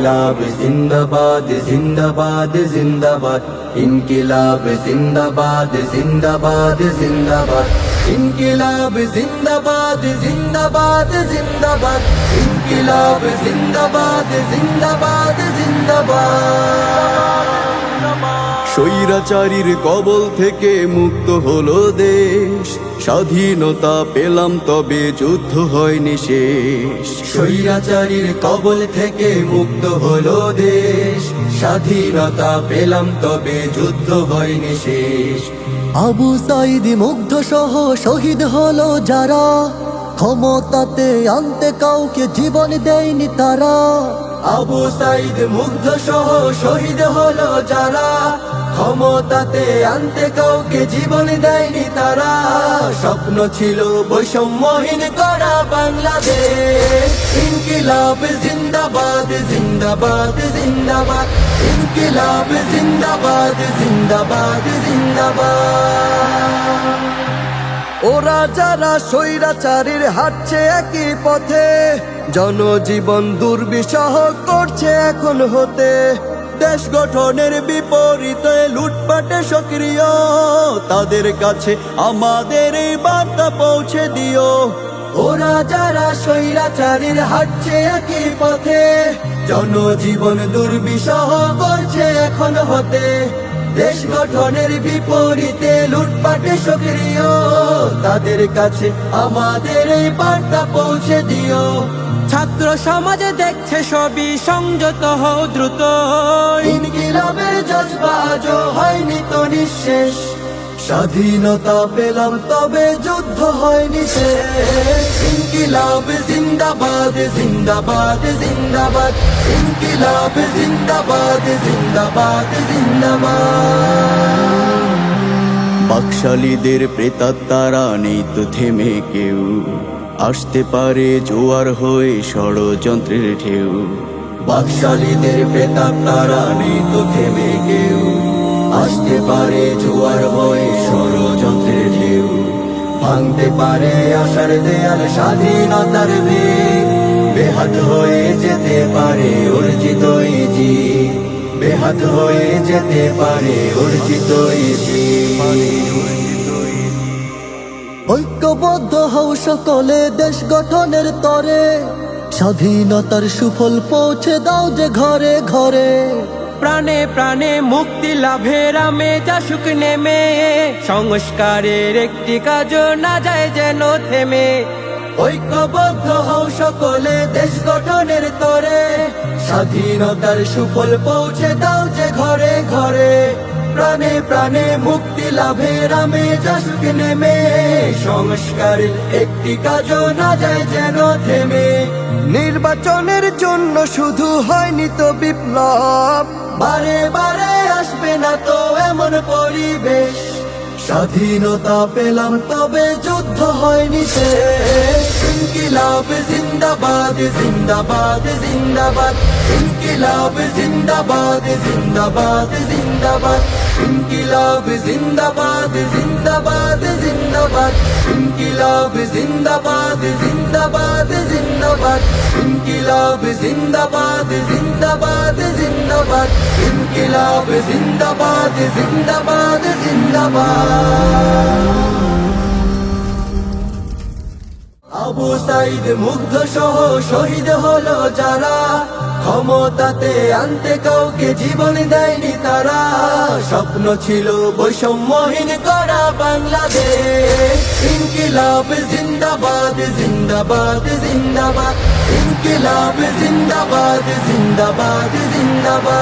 ইনকিলাব জিন্দাবাদ জিন্দাবাদ জিন্দাবাদ ইনকিলাব জিন্দাবাদ জিন্দাবাদ জিন্দাবাদ ইনকিলাব জিন্দাবাদ জিন্দাবাদ জিন্দাবাদ ইনকিলাব জিন্দাবাদ জিন্দাবাদ জিন্দাবাদ। স্বৈরাচারীর কবল থেকে মুক্ত হলো দেশ, স্বাধীনতা পেলাম তবে যুদ্ধ হয়নি শেষ। স্বৈরাচারীর কবল থেকে মুক্ত হলো দেশ, স্বাধীনতা পেলাম তবে যুদ্ধ হয়নি শেষ। আবু সাইদ মুগ্ধ সহ শহীদ হলো যারা, ক্ষমতাতে আনতে কাউকে জীবন দেয়নি তারা। আবু সাইদ মুগ্ধ সহ শহীদ হলো যারা, ক্ষমতাতে আনতে কাউকে জীবন দেয়নি তারা। স্বপ্ন ছিল বৈষম্যহীন করা বাংলাদেশ। ইনকিলাব জিন্দাবাদ জিন্দাবাদ জিন্দাবাদ ইনকিলাব জিন্দাবাদ জিন্দাবাদ জিন্দাবাদ। ওরা যারা স্বৈরাচারীর হাঁটছে একই পথে, জনজীবন দুর্বিষহ করছে এখন হতে। দেশ গঠনের বিপরীতে লুটপাটে সক্রিয়, তাদের কাছে আমাদের এই বার্তা পৌঁছে দিও। ওরা যারা স্বৈরাচারীর হাঁটছে একই পথে, জনজীবন দুর্বিষহ করছে এখন হতে। দেশ গঠনের বিপরীতে লুটপাটে সক্রিয়, তাদের কাছে আমাদের এই বার্তা পৌঁছে দিও। ছাত্র সমাজে দেখছে সবই, সংযত হও দ্রুত। ইনকিলাবের জজবা আজও হয়নি তো নিঃশেষ, স্বাধীনতা পেলাম তবে যুদ্ধ হয়নি শেষ। ইনকিলাব জিন্দাবাদ জিন্দাবাদ জিন্দাবাদ ইনকিলাব জিন্দাবাদ জিন্দাবাদ জিন্দাবাদ। বাকশালীদের প্রেতাত্মারা নেই তো থেমে কেউ, আসতে পারে জোয়ার হয়ে ষড়যন্ত্রের ঢেউ। বাকশালীদের প্রেতাত্মারা নেই তো থেমে কেউ, আসতে পারে জোয়ার হয়ে ষড়যন্ত্রের ঢেউ। ভাঙতে পারে আশার দেয়াল স্বাধীনতার ভিত, বেহাত হয়ে যেতে পারে অর্জিতই জিত। বেহাত হয়ে যেতে পারে অর্জিতই জিত। ঐক্যবদ্ধ হও সকলে দেশ গঠনের তরে, স্বাধীনতার সুফল পৌঁছে দাও যে ঘরে ঘরে। প্রাণে প্রাণে মুক্তি লাভের আমেজ আসুক নেমে, সংস্কারের একটি কাজও না যায় যেন থেমে। ঐক্যবদ্ধ হও সকলে দেশ গঠনের তরে, স্বাধীনতার সুফল পৌঁছে দাও যে ঘরে ঘরে। প্রাণে প্রাণে মুক্তি লাভের আমেজ আসুক নেমে, সংস্কারের একটি কাজও না যায় যেন থেমে। নির্বাচনের জন্য শুধু হয়নি তো বিপ্লব, বারে বারে আসবে না তো এমন পরিবেশ। স্বাধীনতা পেলাম তবে যুদ্ধ হয়নি শেষ। ইনকিলাব জিন্দাবাদ জিন্দাবাদ জিন্দাবাদ ইনকিলাব জিন্দাবাদ জিন্দাবাদ জিন্দাবাদ ইনকিলাব জিন্দাবাদ জিন্দাবাদ জিন্দাবাদ ইনকিলাব জিন্দাবাদ জিন্দাবাদ জিন্দাবাদ ইনকিলাব জিন্দাবাদ জিন্দাবাদ জিন্দাবাদ ইনকিলাব জিন্দাবাদ জিন্দাবাদ জিন্দাবাদ। আবু সাইদ মুগ্ধ সহ শহীদ হলো যারা, ক্ষমতাতে আনতে কাউকে জীবন দেয়নি তারা। স্বপ্ন ছিল বৈষম্যহীন করা বাংলাদেশ। ইনকিলাব জিন্দাবাদ জিন্দাবাদ জিন্দাবাদ ইনকিলাব জিন্দাবাদ জিন্দাবাদ জিন্দাবাদ।